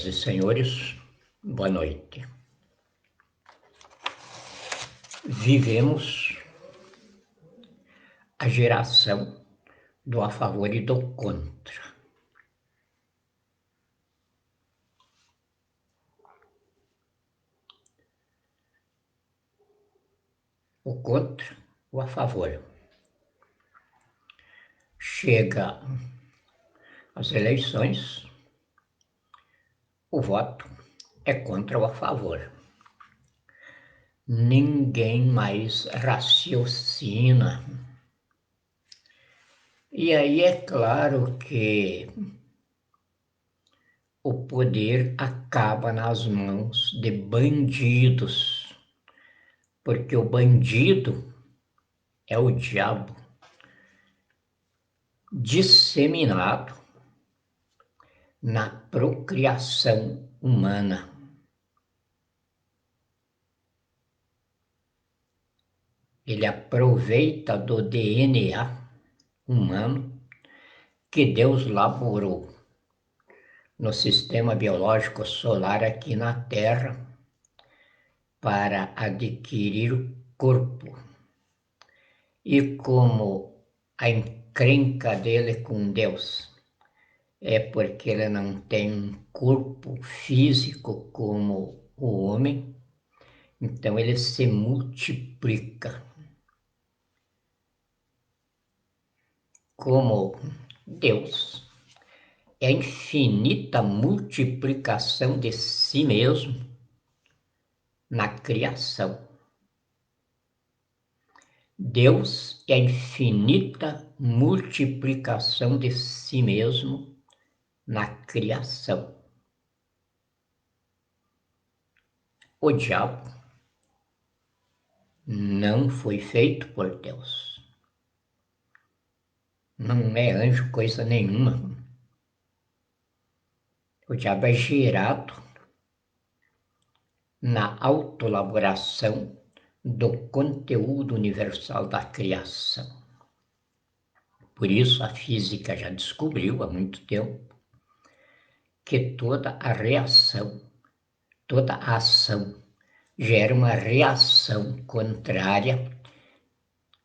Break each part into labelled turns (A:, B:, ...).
A: e senhores, boa noite. Vivemos a geração do a favor e do contra. O contra, o a favor. Chega as eleições, o voto é contra ou a favor. Ninguém mais raciocina. E aí é claro que o poder acaba nas mãos de bandidos, porque o bandido é o diabo disseminado na procriação humana. Ele aproveita do DNA humano que Deus laborou no sistema biológico solar aqui na Terra para adquirir corpo. E como a encrenca dele com Deus é porque ele não tem um corpo físico como o homem, então ele se multiplica. Como Deus é a infinita multiplicação de si mesmo na criação. Deus é a infinita multiplicação de si mesmo na criação. O diabo não foi feito por Deus. Não é anjo coisa nenhuma. O diabo é gerado na autoelaboração do conteúdo universal da criação. Por isso a física já descobriu há muito tempo que toda a reação, toda a ação gera uma reação contrária,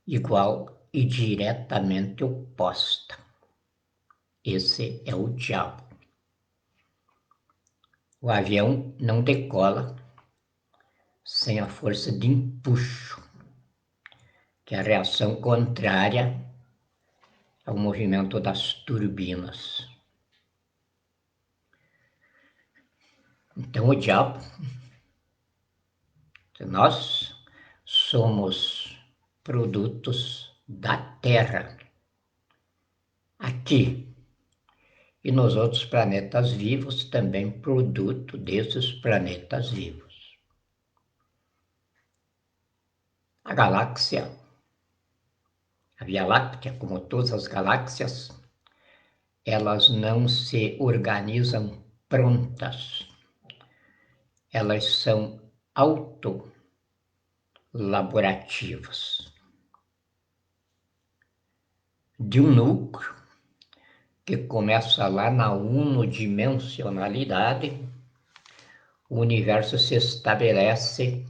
A: igual e diretamente oposta. Esse é o diabo. O avião não decola sem a força de empuxo, que é a reação contrária ao movimento das turbinas. Então o diabo, nós somos produtos da Terra, aqui, e nos outros planetas vivos também produto desses planetas vivos. A galáxia, a Via Láctea, como todas as galáxias, elas não se organizam prontas. Elas são autolaborativas. De um núcleo que começa lá na unidimensionalidade, o universo se estabelece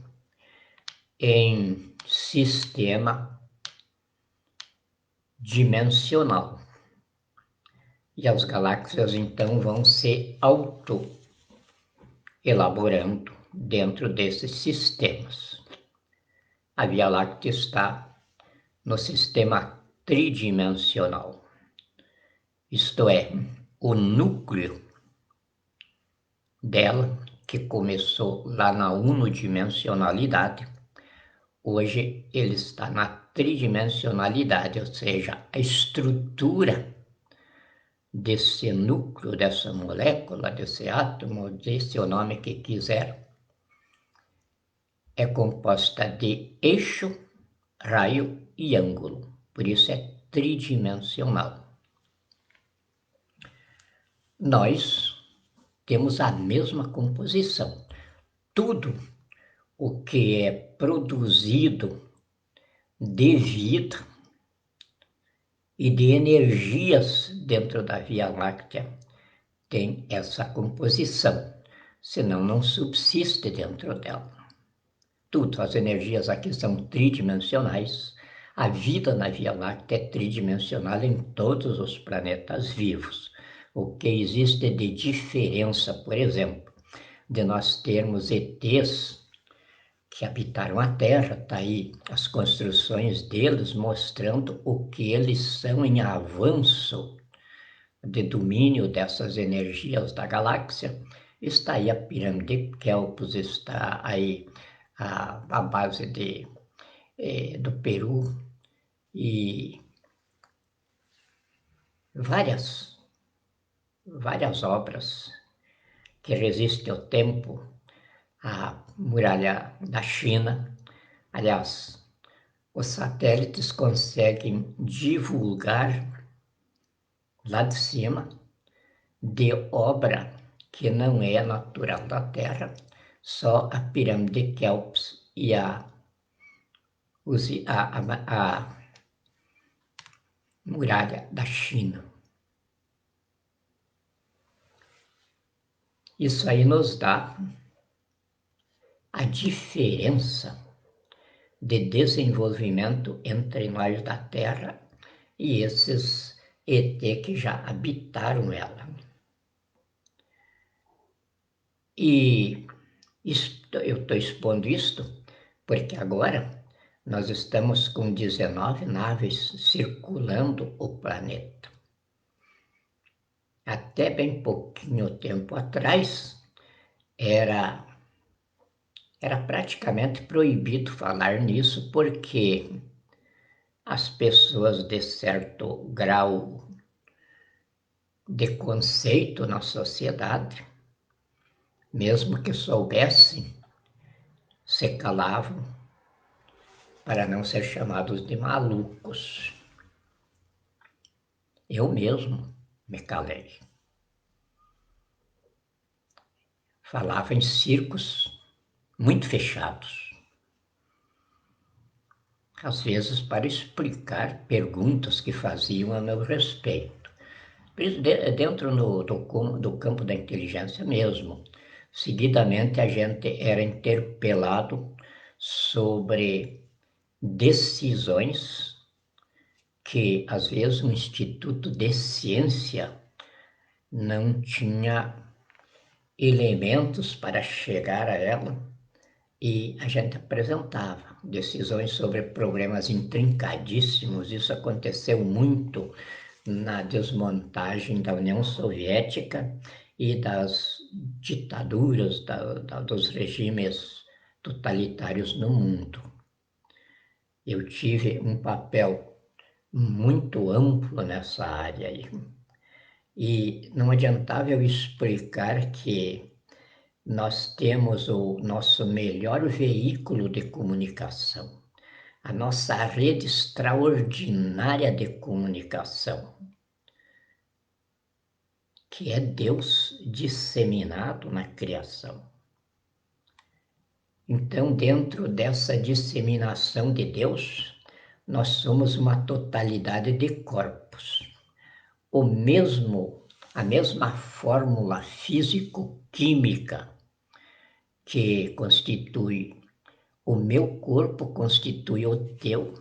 A: em sistema dimensional. E as galáxias então vão se auto-elaborando dentro desses sistemas. A Via Láctea está no sistema tridimensional. Isto é, o núcleo dela, que começou lá na unidimensionalidade, hoje ele está na tridimensionalidade, ou seja, a estrutura desse núcleo, dessa molécula, desse átomo, desse o nome que quiser, é composta de eixo, raio e ângulo. Por isso é tridimensional. Nós temos a mesma composição. Tudo o que é produzido de vida e de energias dentro da Via Láctea tem essa composição. senão não subsiste dentro dela. Tudo, as energias aqui são tridimensionais, a vida na Via Láctea é tridimensional em todos os planetas vivos. O que existe de diferença, por exemplo, de nós termos ETs que habitaram a Terra, está aí as construções deles mostrando o que eles são em avanço de domínio dessas energias da galáxia. Está aí a pirâmide de Kelpos, está aí a base do Peru e várias obras que resistem ao tempo, a muralha da China. Aliás, os satélites conseguem divulgar lá de cima de obra que não é natural da Terra, só a pirâmide de Kelps e a muralha da China. Isso aí nos dá a diferença de desenvolvimento entre nós da Terra e esses ET que já habitaram ela. E eu estou expondo isto porque agora nós estamos com 19 naves circulando o planeta. Até bem pouquinho tempo atrás, era praticamente proibido falar nisso, porque as pessoas de certo grau de conceito na sociedade, mesmo que soubessem, se calavam para não ser chamados de malucos. Eu mesmo me calei. Falava em círculos muito fechados, às vezes para explicar perguntas que faziam a meu respeito. Dentro do campo da inteligência mesmo. Seguidamente a gente era interpelado sobre decisões que às vezes o Instituto de Ciência não tinha elementos para chegar a ela, e a gente apresentava decisões sobre problemas intrincadíssimos. Isso aconteceu muito na desmontagem da União Soviética e das ditaduras, dos regimes totalitários no mundo. Eu tive um papel muito amplo nessa área aí. E não adiantava eu explicar que nós temos o nosso melhor veículo de comunicação, a nossa rede extraordinária de comunicação, que é Deus disseminado na criação. Então, dentro dessa disseminação de Deus, nós somos uma totalidade de corpos. A mesma fórmula físico-química que constitui o meu corpo, constitui o teu,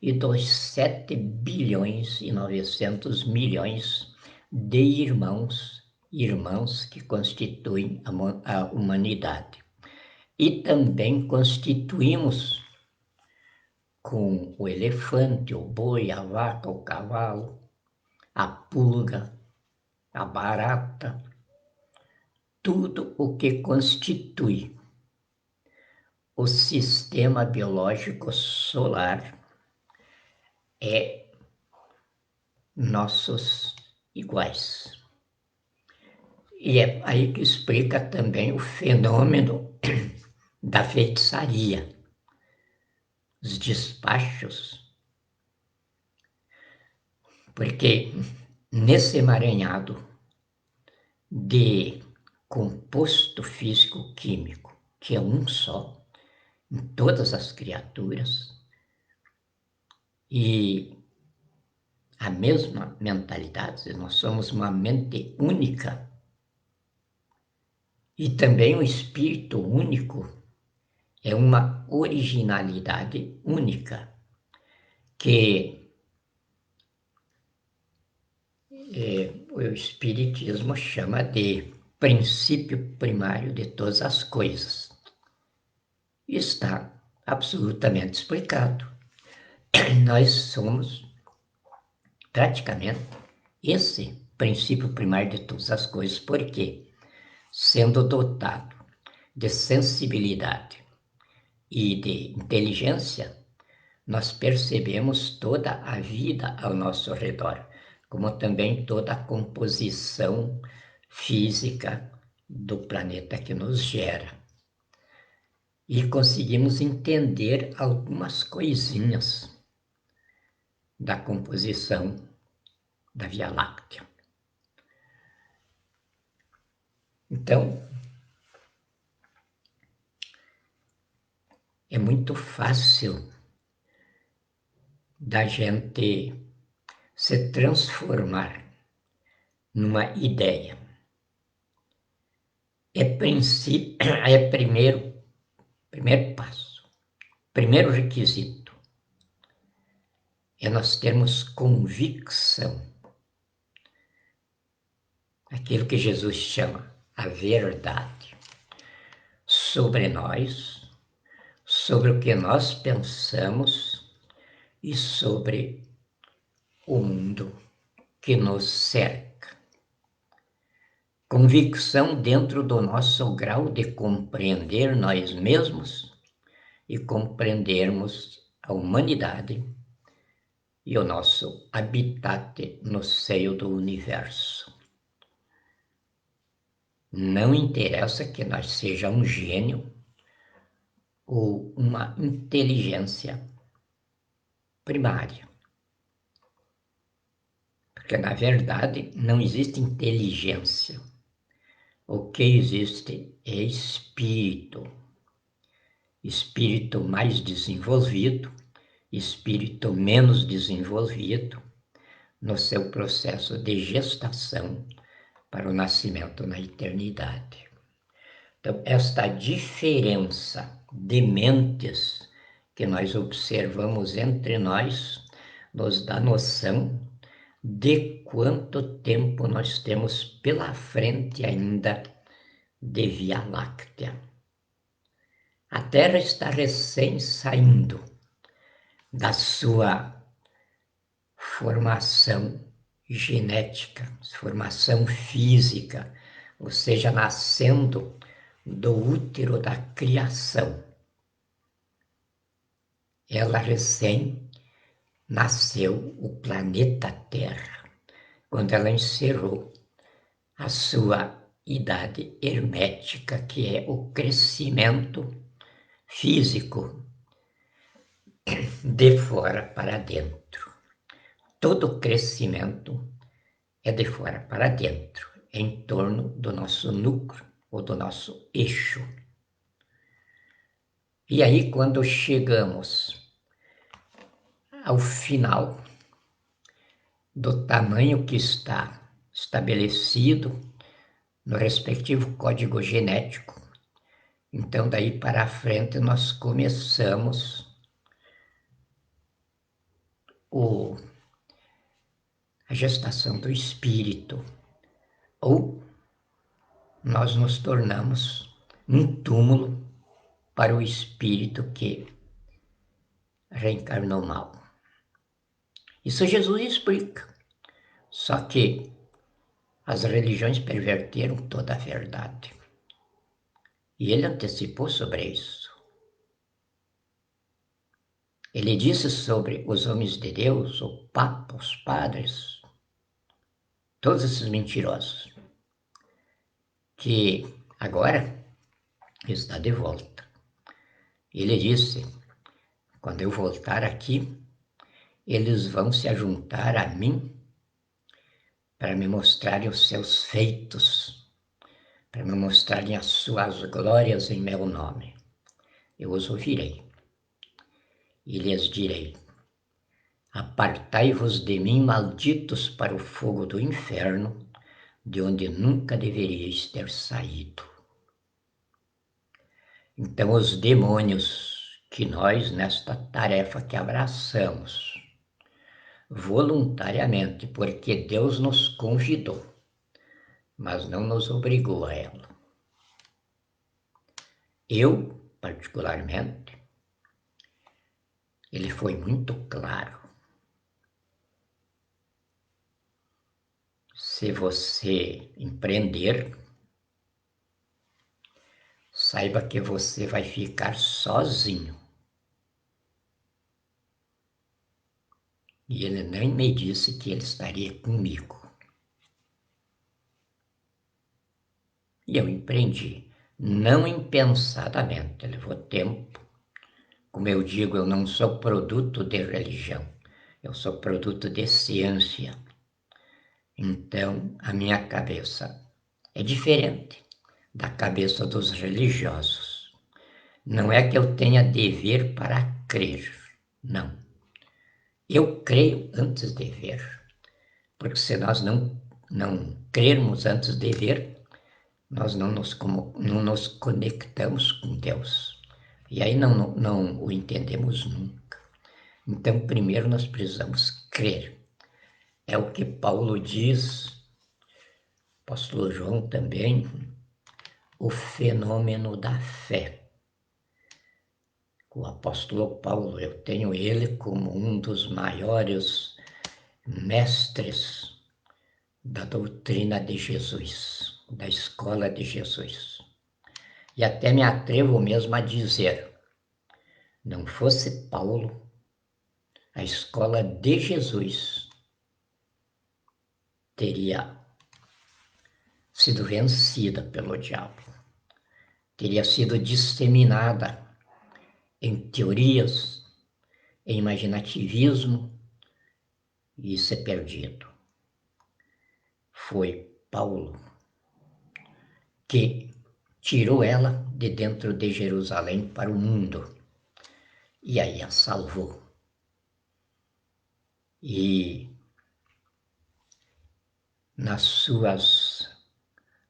A: e dos 7 bilhões e 900 milhões de irmãos que constituem a humanidade. E também constituímos com o elefante, o boi, a vaca, o cavalo, a pulga, a barata, tudo o que constitui o sistema biológico solar é nossos iguais. E é aí que explica também o fenômeno da feitiçaria, os despachos, porque nesse emaranhado de composto físico-químico, que é um só, em todas as criaturas, e a mesma mentalidade, nós somos uma mente única, E também o espírito único é uma originalidade única, que o Espiritismo chama de princípio primário de todas as coisas. Está absolutamente explicado. Nós somos praticamente esse princípio primário de todas as coisas, porque, sendo dotado de sensibilidade e de inteligência, nós percebemos toda a vida ao nosso redor, como também toda a composição física do planeta que nos gera. E conseguimos entender algumas coisinhas da composição da Via Láctea. Então, é muito fácil da gente se transformar numa ideia. É primeiro passo, primeiro requisito, é nós termos convicção, aquilo que Jesus chama a verdade, sobre nós, sobre o que nós pensamos e sobre o mundo que nos cerca. Convicção dentro do nosso grau de compreender nós mesmos e compreendermos a humanidade e o nosso habitat no seio do universo. Não interessa que nós seja um gênio ou uma inteligência primária. Porque, na verdade, não existe inteligência. O que existe é espírito. Espírito mais desenvolvido, espírito menos desenvolvido, no seu processo de gestação para o nascimento na eternidade. Então, esta diferença de mentes que nós observamos entre nós nos dá noção de quanto tempo nós temos pela frente ainda de Via Láctea. A Terra está recém saindo da sua formação genética, formação física, ou seja, nascendo do útero da criação. Ela recém nasceu o planeta Terra, quando ela encerrou a sua idade hermética, que é o crescimento físico de fora para dentro. Todo crescimento é de fora para dentro, em torno do nosso núcleo ou do nosso eixo. E aí, quando chegamos ao final do tamanho que está estabelecido no respectivo código genético, então daí para frente nós começamos a gestação do espírito, ou nós nos tornamos um túmulo para o espírito que reencarnou mal. Isso Jesus explica, só que as religiões perverteram toda a verdade. E ele antecipou sobre isso. Ele disse sobre os homens de Deus, o Papa, os padres, todos esses mentirosos, que agora está de volta. Ele disse, quando eu voltar aqui, eles vão se ajuntar a mim para me mostrarem os seus feitos, para me mostrarem as suas glórias em meu nome. Eu os ouvirei e lhes direi: apartai-vos de mim, malditos, para o fogo do inferno, de onde nunca deveríeis ter saído. Então, os demônios que nós, nesta tarefa que abraçamos voluntariamente, porque Deus nos convidou, mas não nos obrigou a ela. Eu, particularmente, ele foi muito claro. Se você empreender, saiba que você vai ficar sozinho. E ele nem me disse que ele estaria comigo. E eu empreendi, não impensadamente, levou tempo. Como eu digo, eu não sou produto de religião, eu sou produto de ciência. Então, a minha cabeça é diferente da cabeça dos religiosos. Não é que eu tenha dever para crer, não. Eu creio antes de ver, porque se nós não crermos antes de ver, nós não nos conectamos com Deus. E aí não o entendemos nunca. Então, primeiro nós precisamos crer. É o que Paulo diz, apóstolo João também, o fenômeno da fé. O apóstolo Paulo, eu tenho ele como um dos maiores mestres da doutrina de Jesus, da escola de Jesus. E até me atrevo mesmo a dizer, não fosse Paulo, a escola de Jesus teria sido vencida pelo diabo, teria sido disseminada em teorias, em imaginativismo e ser perdido. Foi Paulo que tirou ela de dentro de Jerusalém para o mundo e aí a salvou. E nas suas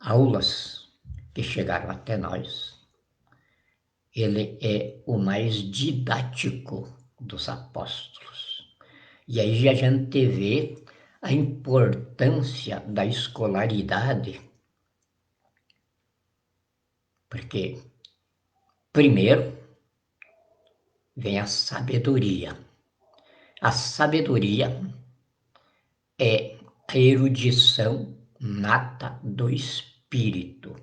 A: aulas que chegaram até nós, ele é o mais didático dos apóstolos. E aí a gente vê a importância da escolaridade, porque primeiro vem a sabedoria. A sabedoria é a erudição nata do espírito,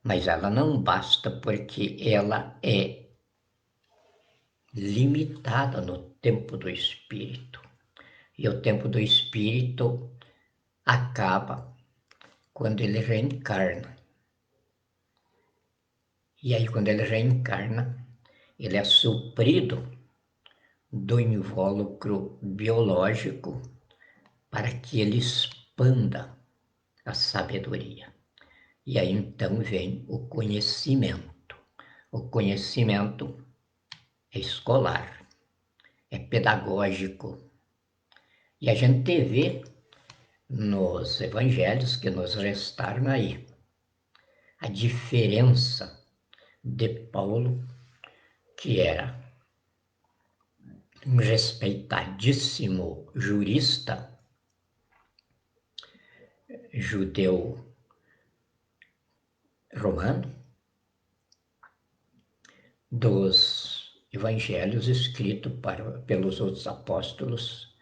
A: mas ela não basta porque ela é limitada no tempo do espírito. E o tempo do espírito acaba quando ele reencarna. E aí, quando ele reencarna, ele é suprido do invólucro biológico para que ele expanda a sabedoria. E aí então vem o conhecimento. O conhecimento é escolar, é pedagógico. E a gente vê nos evangelhos que nos restaram aí a diferença de Paulo, que era um respeitadíssimo jurista judeu romano, dos evangelhos escritos pelos outros apóstolos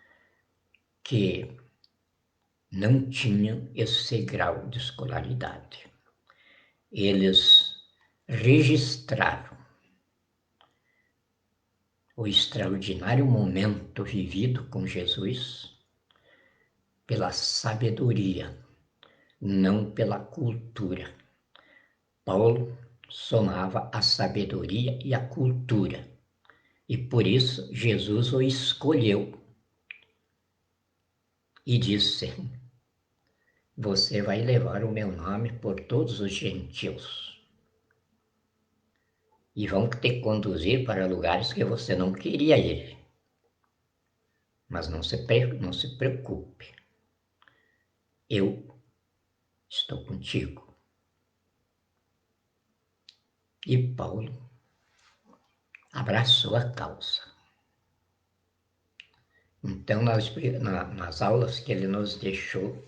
A: que não tinham esse grau de escolaridade. Eles registraram o extraordinário momento vivido com Jesus pela sabedoria, não pela cultura. Paulo somava a sabedoria e a cultura, e por isso Jesus o escolheu e disse: você vai levar o meu nome por todos os gentios e vão te conduzir para lugares que você não queria ir. Mas não se preocupe, eu estou contigo. E Paulo abraçou a causa. Então, nas aulas que ele nos deixou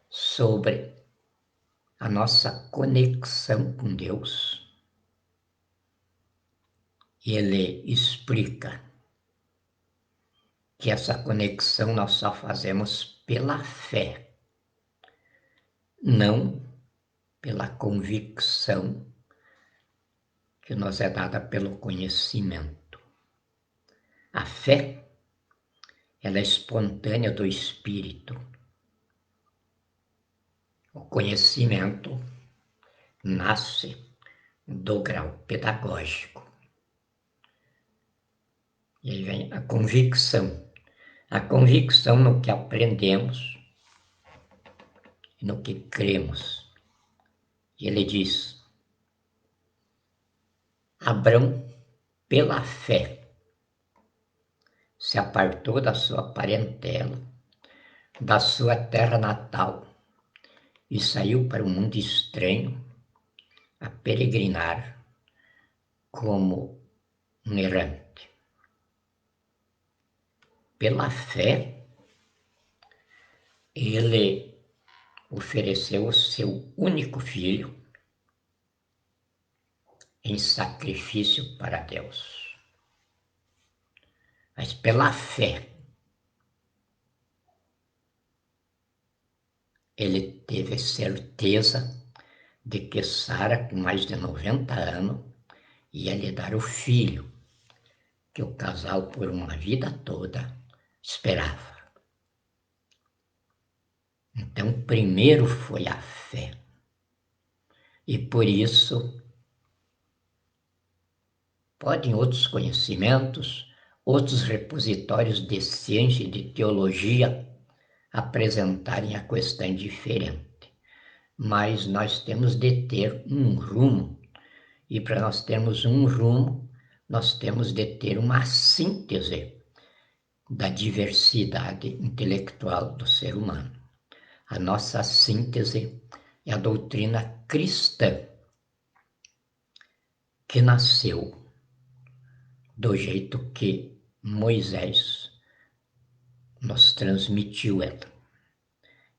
A: sobre a nossa conexão com Deus, ele explica que essa conexão nós só fazemos pela fé, não pela convicção que nos é dada pelo conhecimento. A fé, ela é espontânea do espírito. O conhecimento nasce do grau pedagógico. E aí vem a convicção. A convicção no que aprendemos e no que cremos. E ele diz: Abrão, pela fé, se apartou da sua parentela, da sua terra natal, e saiu para um mundo estranho a peregrinar como um errante. Pela fé, ele ofereceu o seu único filho em sacrifício para Deus. Mas pela fé, ele teve certeza de que Sara, com mais de 90 anos, ia lhe dar o filho que o casal, por uma vida toda, esperava. Então, primeiro foi a fé. E por isso, podem outros conhecimentos, outros repositórios de ciência e de teologia apresentarem a questão diferente. Mas nós temos de ter um rumo. E para nós termos um rumo, nós temos de ter uma síntese da diversidade intelectual do ser humano. A nossa síntese é a doutrina cristã, que nasceu do jeito que Moisés nos transmitiu ela.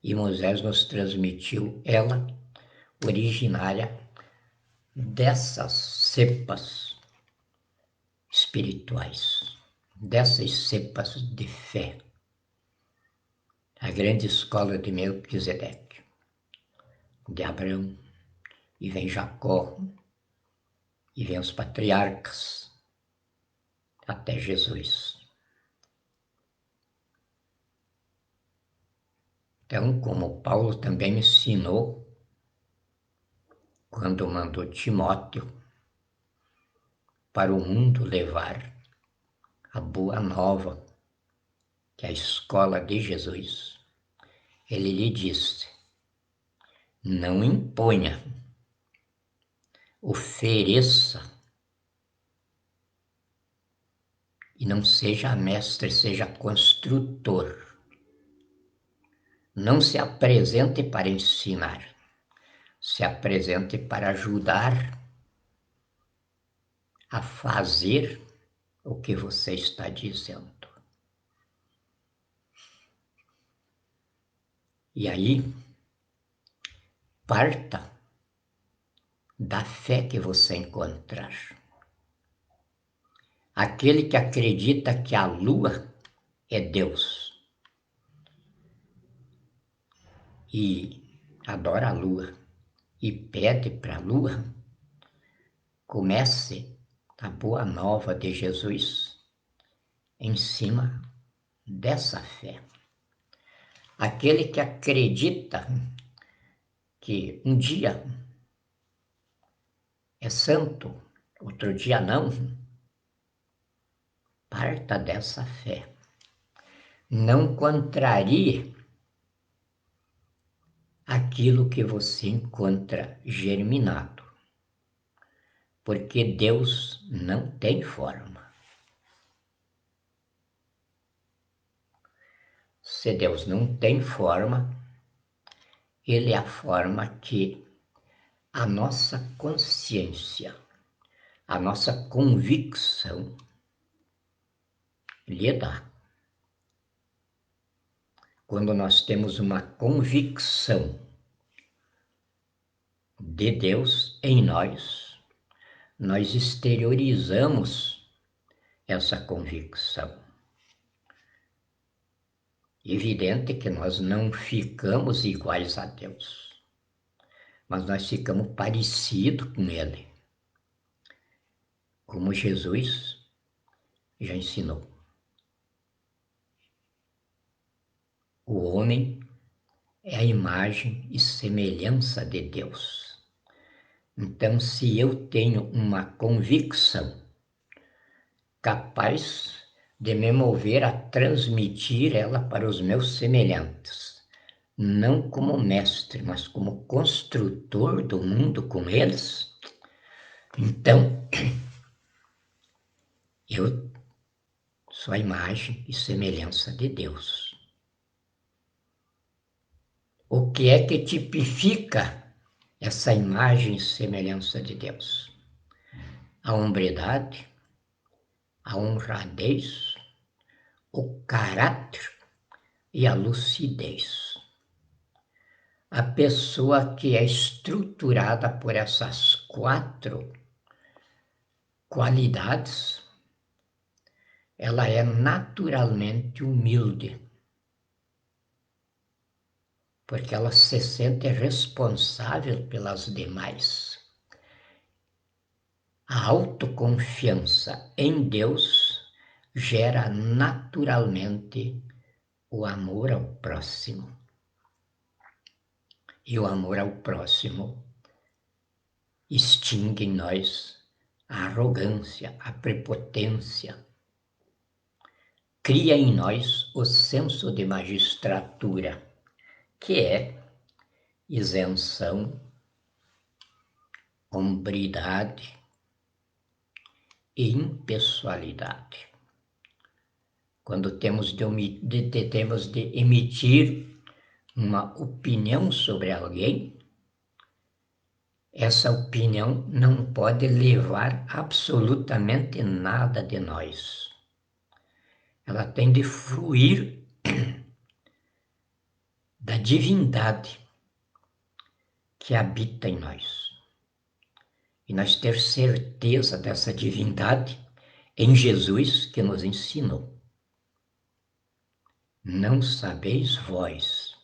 A: E Moisés nos transmitiu ela originária dessas cepas espirituais, dessas cepas de fé. A grande escola de Melquisedeque, de Abraão, e vem Jacó, e vem os patriarcas, até Jesus. Então, como Paulo também me ensinou, quando mandou Timóteo para o mundo levar a boa nova, que é a escola de Jesus, ele lhe disse: não imponha, ofereça, e não seja mestre, seja construtor. Não se apresente para ensinar, se apresente para ajudar a fazer o que você está dizendo. E aí, parta da fé que você encontrar. Aquele que acredita que a lua é Deus e adora a lua e pede para a lua, comece a boa nova de Jesus em cima dessa fé. Aquele que acredita que um dia é santo, outro dia não, parta dessa fé. Não contrarie aquilo que você encontra germinado, porque Deus não tem forma. Se Deus não tem forma, Ele é a forma que a nossa consciência a nossa convicção lhe dá. Quando nós temos uma convicção de Deus em nós, nós exteriorizamos essa convicção. Evidente que nós não ficamos iguais a Deus, mas nós ficamos parecidos com Ele, como Jesus já ensinou. O homem é a imagem e semelhança de Deus. Então, se eu tenho uma convicção capaz de me mover a transmitir ela para os meus semelhantes, não como mestre, mas como construtor do mundo com eles, então eu sou a imagem e semelhança de Deus. O que é que tipifica essa imagem e semelhança de Deus? A hombridade, a honradez, o caráter e a lucidez. A pessoa que é estruturada por essas 4 qualidades, ela é naturalmente humilde, porque ela se sente responsável pelas demais. A autoconfiança em Deus gera naturalmente o amor ao próximo. E o amor ao próximo extingue em nós a arrogância, a prepotência. Cria em nós o senso de magistratura, que é isenção, hombridade e impessoalidade. Quando temos de emitir uma opinião sobre alguém, essa opinião não pode levar absolutamente nada de nós. Ela tem de fluir da divindade que habita em nós. E nós ter certeza dessa divindade em Jesus que nos ensinou. Não sabeis vós,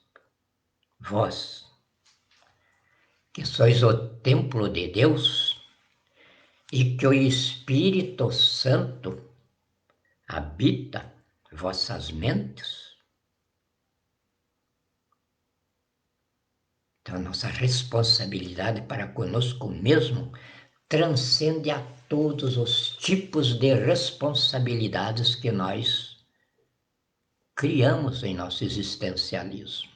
A: que sois o templo de Deus e que o Espírito Santo habita vossas mentes? Então, a nossa responsabilidade para conosco mesmo transcende a todos os tipos de responsabilidades que nós criamos em nosso existencialismo.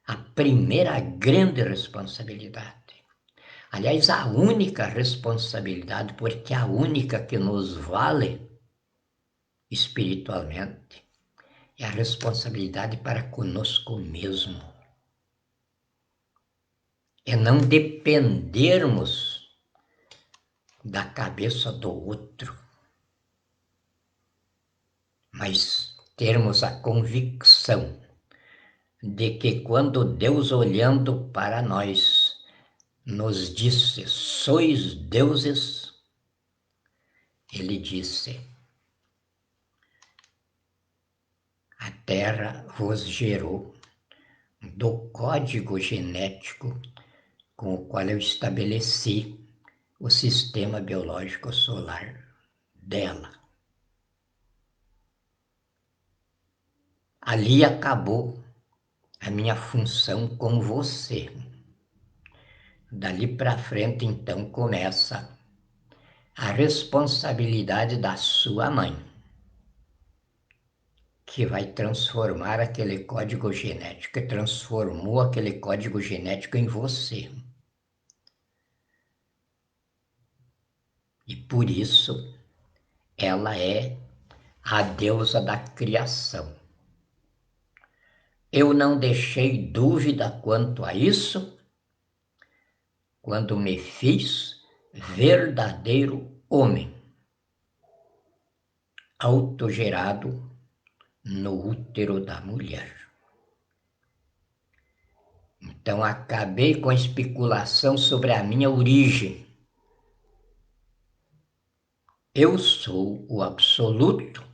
A: A primeira grande responsabilidade, aliás, a única responsabilidade, porque é a única que nos vale espiritualmente, é a responsabilidade para conosco mesmo. É não dependermos da cabeça do outro, mas termos a convicção de que quando Deus olhando para nós nos disse, sois deuses, ele disse, a terra vos gerou do código genético com o qual eu estabeleci o sistema biológico solar dela. Ali acabou a minha função com você. Dali para frente, então, começa a responsabilidade da sua mãe, que vai transformar aquele código genético, que transformou aquele código genético em você. E por isso, ela é a deusa da criação. Eu não deixei dúvida quanto a isso quando me fiz verdadeiro homem, autogerado no útero da mulher. Então, acabei com a especulação sobre a minha origem. Eu sou o absoluto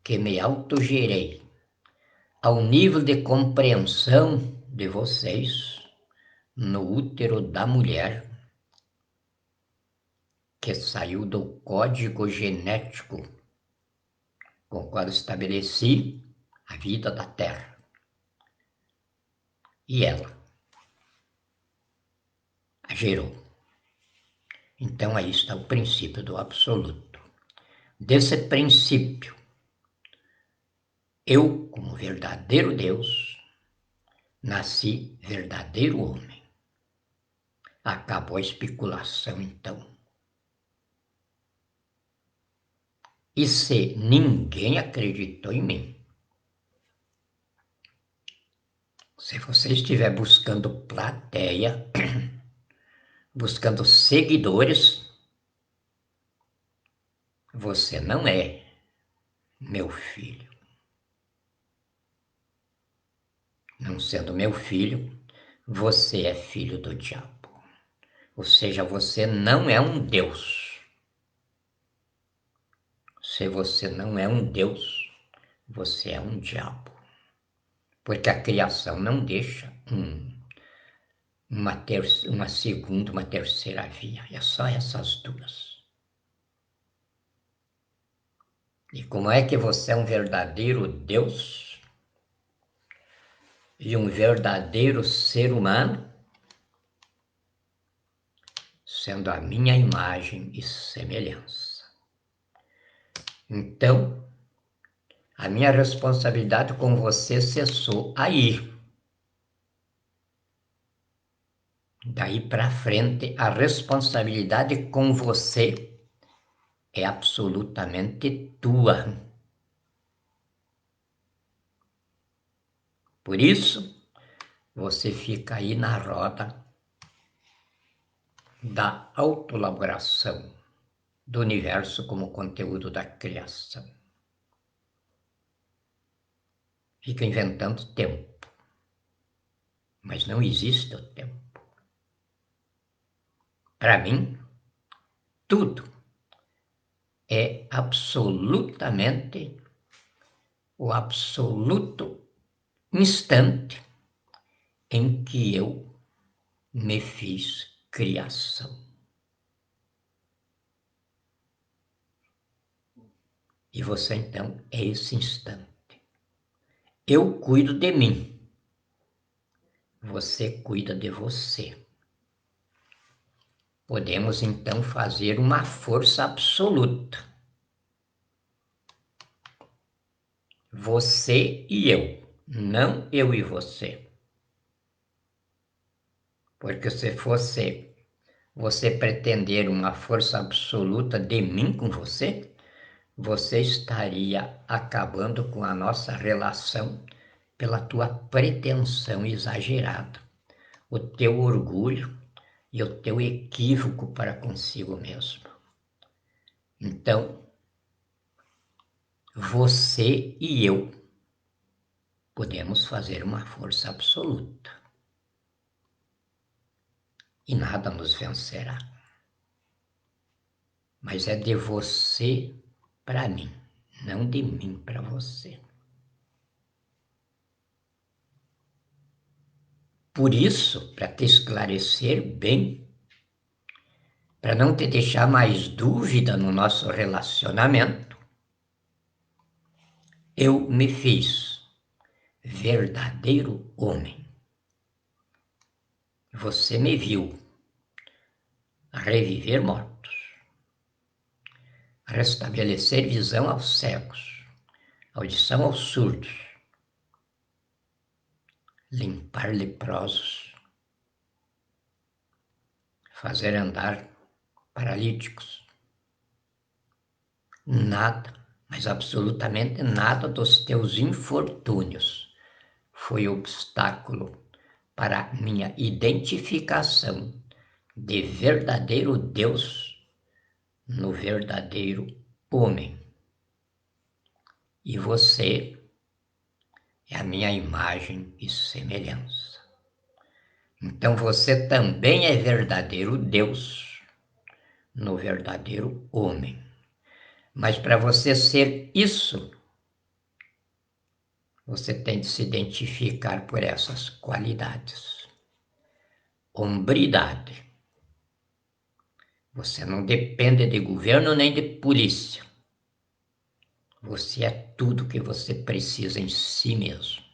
A: que me autogerei ao nível de compreensão de vocês no útero da mulher, que saiu do código genético com o qual estabeleci a vida da Terra. E ela a gerou. Então aí está o princípio do absoluto. Desse princípio, eu, como verdadeiro Deus, nasci verdadeiro homem. Acabou a especulação, então. E se ninguém acreditou em mim, se você estiver buscando plateia, buscando seguidores, você não é meu filho. Não sendo meu filho, você é filho do diabo. Ou seja, você não é um Deus. Se você não é um Deus, você é um diabo. Porque a criação não deixa uma segunda, uma terceira via. É só essas duas. E como é que você é um verdadeiro Deus e um verdadeiro ser humano? Sendo a minha imagem e semelhança. Então, a minha responsabilidade com você cessou aí. Daí para frente, a responsabilidade com você é absolutamente tua. Por isso, você fica aí na roda da autoelaboração do universo como conteúdo da criação. Fica inventando tempo, mas não existe o tempo. Para mim, tudo é absolutamente o absoluto instante em que eu me fiz criação. E você, então, é esse instante. Eu cuido de mim. Você cuida de você. Podemos, então, fazer uma força absoluta. Você e eu, não eu e você. Porque se fosse você pretender uma força absoluta de mim com você, você estaria acabando com a nossa relação pela tua pretensão exagerada, o teu orgulho e o teu equívoco para consigo mesmo. Então, você e eu podemos fazer uma força absoluta e nada nos vencerá. Mas é de você para mim, não de mim para você. Por isso, para te esclarecer bem, para não te deixar mais dúvida no nosso relacionamento, eu me fiz verdadeiro homem. Você me viu reviver mortos, restabelecer visão aos cegos, audição aos surdos, limpar leprosos, fazer andar paralíticos. Nada, mas absolutamente nada dos teus infortúnios foi obstáculo para minha identificação de verdadeiro Deus no verdadeiro homem. E você é a minha imagem e semelhança. Então você também é verdadeiro Deus no verdadeiro homem. Mas para você ser isso, você tem de se identificar por essas qualidades. Hombridade. Você não depende de governo nem de polícia. Você é tudo que você precisa em si mesmo.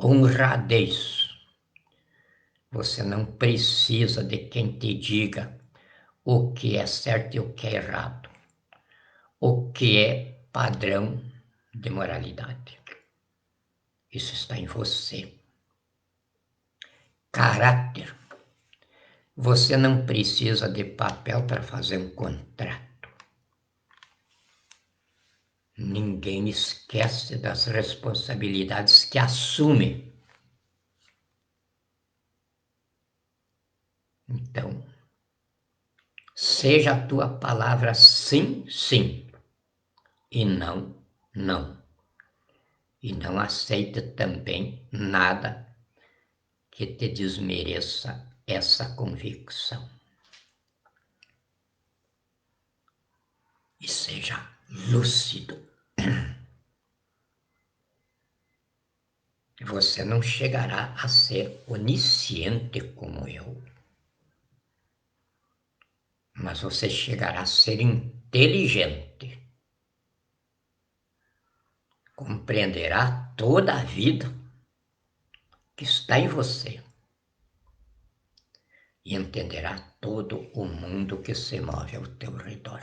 A: Honradez. Você não precisa de quem te diga o que é certo e o que é errado. O que é padrão de moralidade. Isso está em você. Caráter. Você não precisa de papel para fazer um contrato. Ninguém esquece das responsabilidades que assume. Então, seja a tua palavra sim, sim, e não, não. E não aceite também nada que te desmereça essa convicção. E seja lúcido. Você não chegará a ser onisciente como eu, mas você chegará a ser inteligente. Compreenderá toda a vida que está em você e entenderá todo o mundo que se move ao teu redor.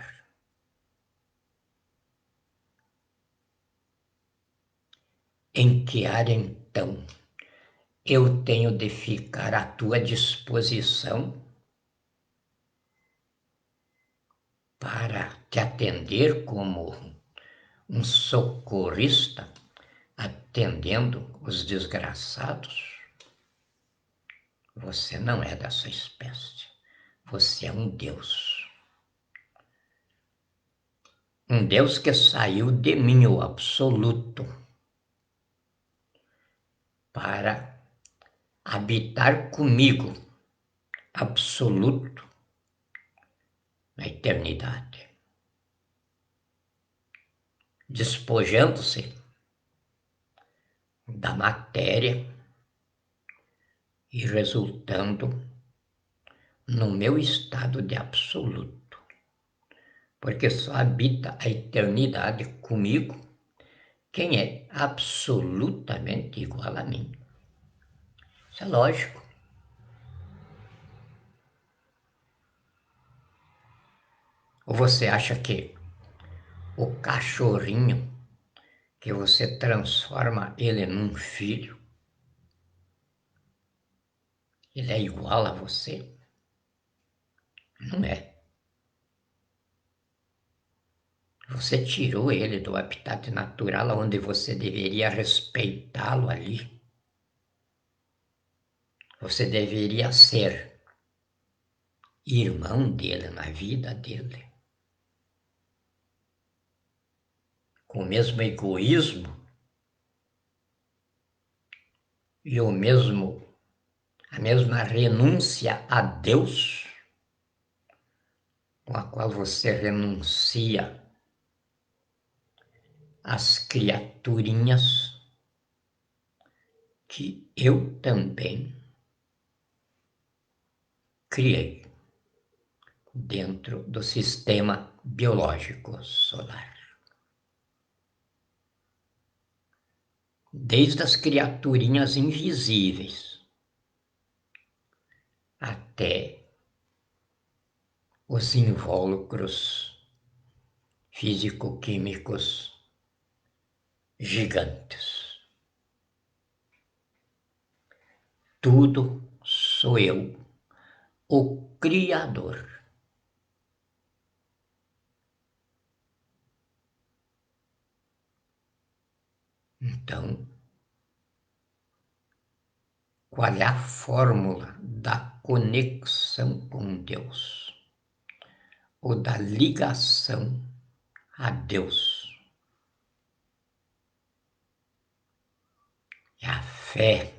A: Em que área, então, eu tenho de ficar à tua disposição para te atender como um socorrista, atendendo os desgraçados? Você não é dessa espécie. Você é um Deus. Um Deus que saiu de mim, o absoluto, para habitar comigo, absoluto, na eternidade. Despojando-se da matéria e resultando no meu estado de absoluto. Porque só habita a eternidade comigo quem é absolutamente igual a mim. Isso é lógico. Ou você acha que o cachorrinho, que você transforma ele num filho, ele é igual a você? Não é. Você tirou ele do habitat natural, onde você deveria respeitá-lo ali. Você deveria ser irmão dele na vida dele. Com o mesmo egoísmo e a mesma renúncia a Deus, com a qual você renuncia às criaturinhas que eu também criei dentro do sistema biológico solar. Desde as criaturinhas invisíveis até os invólucros físico-químicos gigantes. Tudo sou eu, o Criador. Então, qual é a fórmula da conexão com Deus, ou da ligação a Deus. É a fé.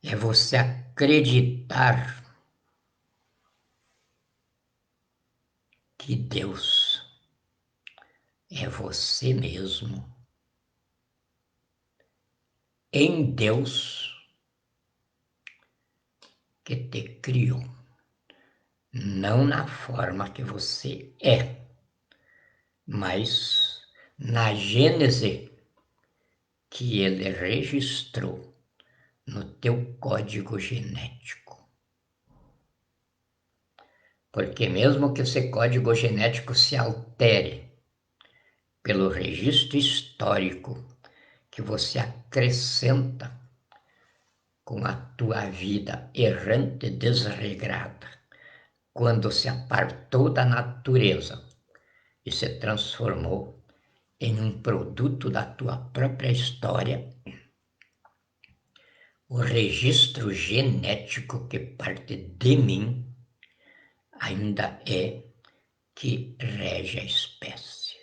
A: É você acreditar que Deus é você mesmo. Em Deus que te criou. Não na forma que você é, mas na gênese que ele registrou no teu código genético. Porque mesmo que esse código genético se altere pelo registro histórico que você acrescenta com a tua vida errante e desregrada, quando se apartou da natureza e se transformou em um produto da tua própria história, o registro genético que parte de mim ainda é que rege a espécie.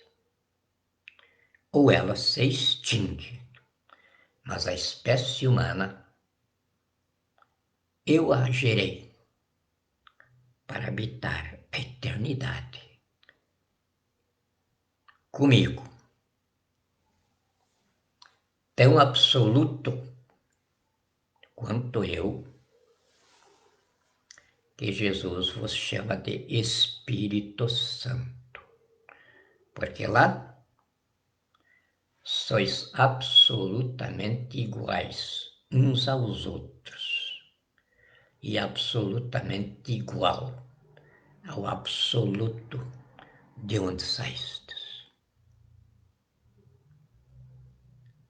A: Ou ela se extingue, mas a espécie humana eu a gerei para habitar a eternidade comigo, tão absoluto quanto eu, que Jesus vos chama de Espírito Santo, porque lá sois absolutamente iguais uns aos outros e absolutamente igual ao absoluto de onde saístes.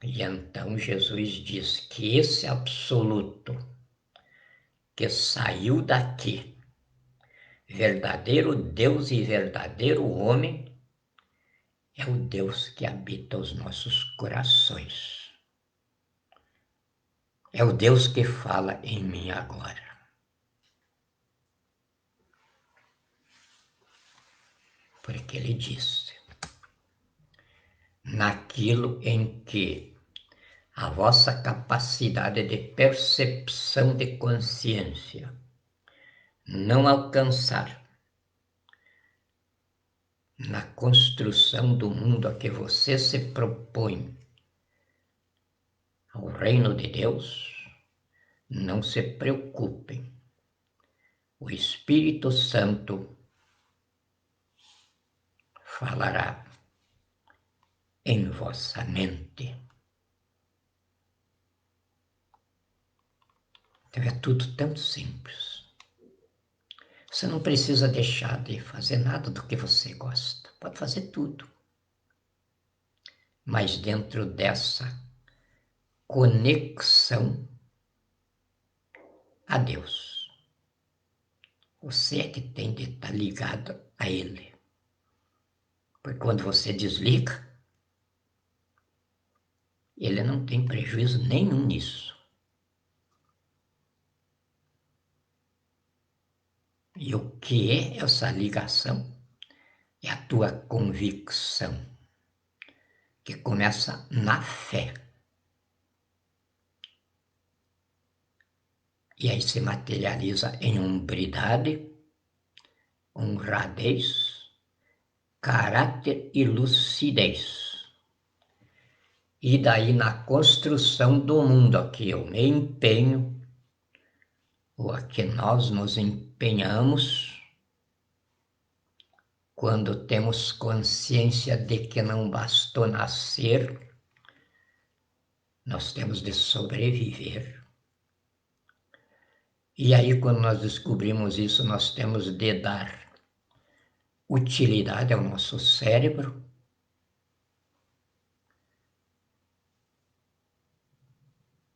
A: E então Jesus diz que esse absoluto que saiu daqui, verdadeiro Deus e verdadeiro homem, é o Deus que habita os nossos corações. É o Deus que fala em mim agora. Porque ele disse: naquilo em que a vossa capacidade de percepção de consciência não alcançar na construção do mundo a que você se propõe, ao reino de Deus, não se preocupem. O Espírito Santo falará em vossa mente. Então é tudo tão simples. Você não precisa deixar de fazer nada do que você gosta. Pode fazer tudo. Mas dentro dessa conexão a Deus, você é que tem de estar ligado a Ele. Porque quando você desliga, Ele não tem prejuízo nenhum nisso. E o que é essa ligação? É a tua convicção, que começa na fé. E aí se materializa em hombridade, honradez, caráter e lucidez. E daí na construção do mundo a que eu me empenho, ou a que nós nos empenhamos, quando temos consciência de que não bastou nascer, nós temos de sobreviver. E aí, quando nós descobrimos isso, nós temos de dar utilidade ao nosso cérebro.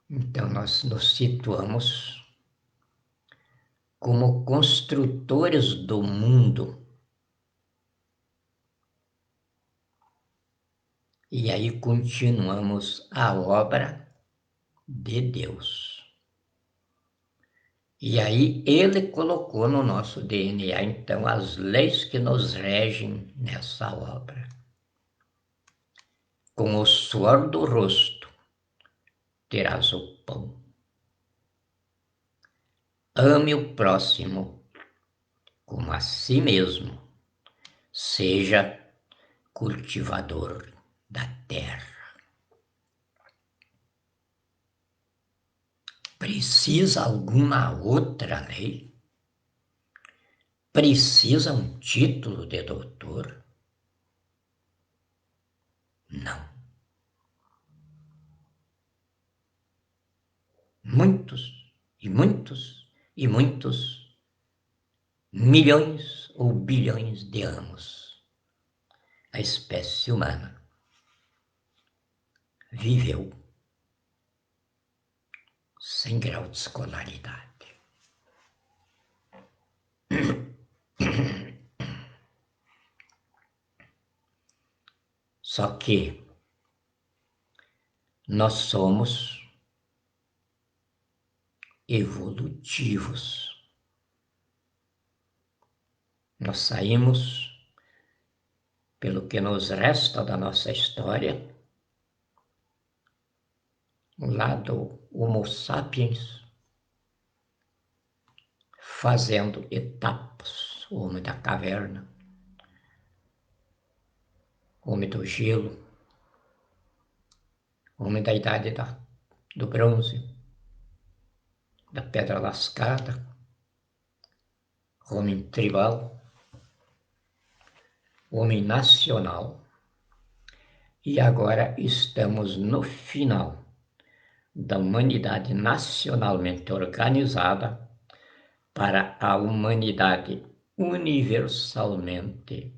A: Então, nós nos situamos como construtores do mundo. E aí continuamos a obra de Deus. E aí ele colocou no nosso DNA, então, as leis que nos regem nessa obra. Com o suor do rosto terás o pão. Ame o próximo como a si mesmo. Seja cultivador da terra. Precisa alguma outra lei? Precisa um título de doutor? Não. Muitos e muitos e muitos milhões ou bilhões de anos a espécie humana viveu sem grau de escolaridade. Só que nós somos evolutivos. Nós saímos, pelo que nos resta da nossa história, lá do Homo sapiens, fazendo etapas. O homem da caverna, o homem do gelo, o homem da idade do bronze, da pedra lascada, o homem tribal, o homem nacional. E agora estamos no final da humanidade nacionalmente organizada para a humanidade universalmente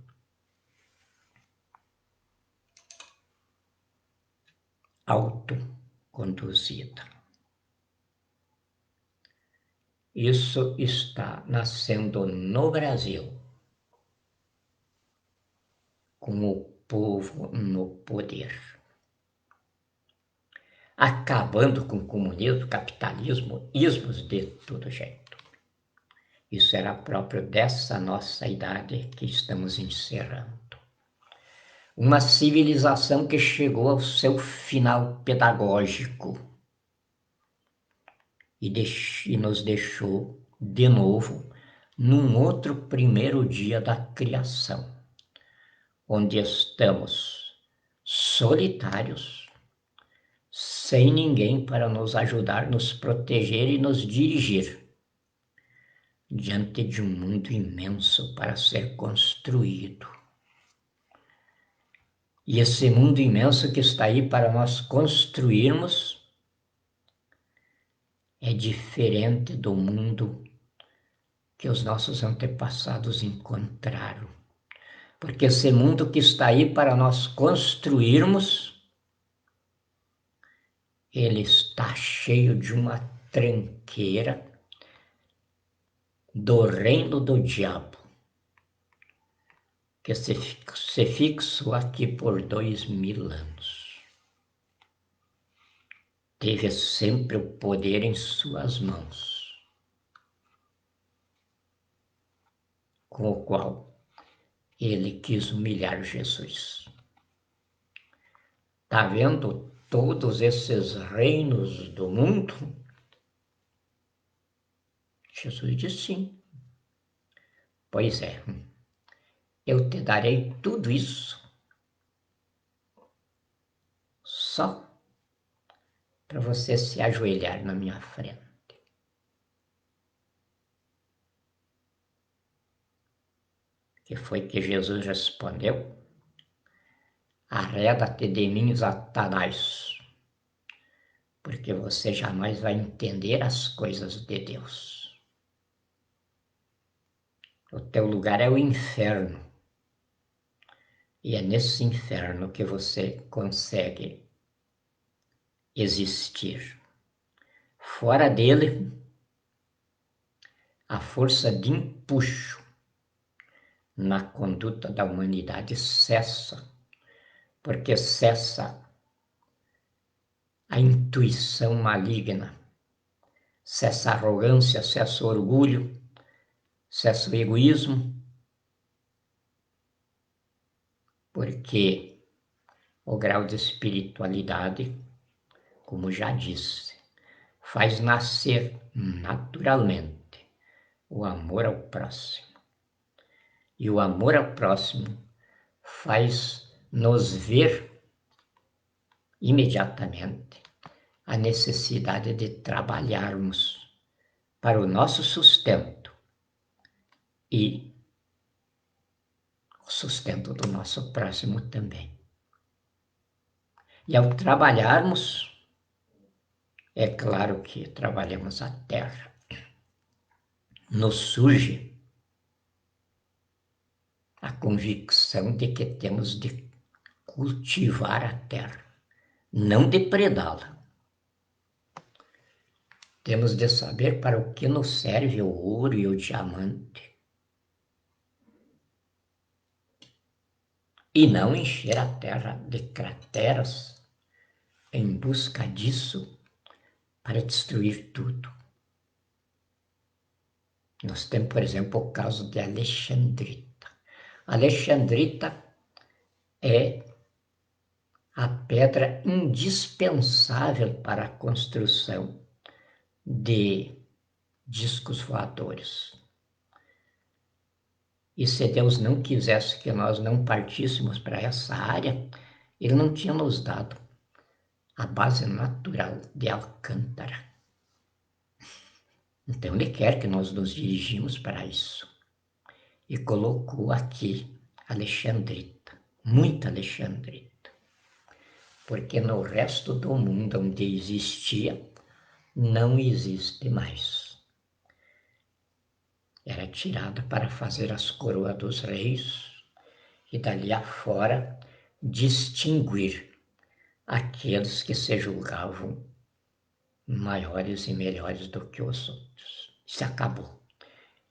A: autoconduzida. Isso está nascendo no Brasil, com o povo no poder. Acabando com o comunismo, capitalismo, ismos de todo jeito. Isso era próprio dessa nossa idade que estamos encerrando. Uma civilização que chegou ao seu final pedagógico e nos deixou de novo num outro primeiro dia da criação, onde estamos solitários, sem ninguém para nos ajudar, nos proteger e nos dirigir, diante de um mundo imenso para ser construído. E esse mundo imenso que está aí para nós construirmos é diferente do mundo que os nossos antepassados encontraram. Porque esse mundo que está aí para nós construirmos, ele está cheio de uma tranqueira do reino do diabo, que se fixou aqui por 2000 anos. Teve sempre o poder em suas mãos, com o qual ele quis humilhar Jesus. Está vendo todos esses reinos do mundo? Jesus disse sim. Pois é, eu te darei tudo isso só para você se ajoelhar na minha frente. Que foi que Jesus respondeu? Arreda-te de mim, Satanás, porque você jamais vai entender as coisas de Deus. O teu lugar é o inferno. E é nesse inferno que você consegue existir. Fora dele, a força de empuxo na conduta da humanidade cessa, porque cessa a intuição maligna, cessa a arrogância, cessa o orgulho, cessa o egoísmo, porque o grau de espiritualidade, como já disse, faz nascer naturalmente o amor ao próximo. E o amor ao próximo faz nos ver imediatamente a necessidade de trabalharmos para o nosso sustento e o sustento do nosso próximo também. E ao trabalharmos, é claro que trabalhamos a terra. Nos surge a convicção de que temos de cultivar a terra, não depredá-la. Temos de saber para o que nos serve o ouro e o diamante. E não encher a terra de crateras em busca disso para destruir tudo. Nós temos, por exemplo, o caso de Alexandrita. Alexandrita é a pedra indispensável para a construção de discos voadores. E se Deus não quisesse que nós não partíssemos para essa área, Ele não tinha nos dado a base natural de Alcântara. Então Ele quer que nós nos dirigimos para isso. E colocou aqui Alexandrita, muita Alexandrita. Porque no resto do mundo onde existia, não existe mais. Era tirada para fazer as coroas dos reis e dali afora distinguir aqueles que se julgavam maiores e melhores do que os outros. Se acabou.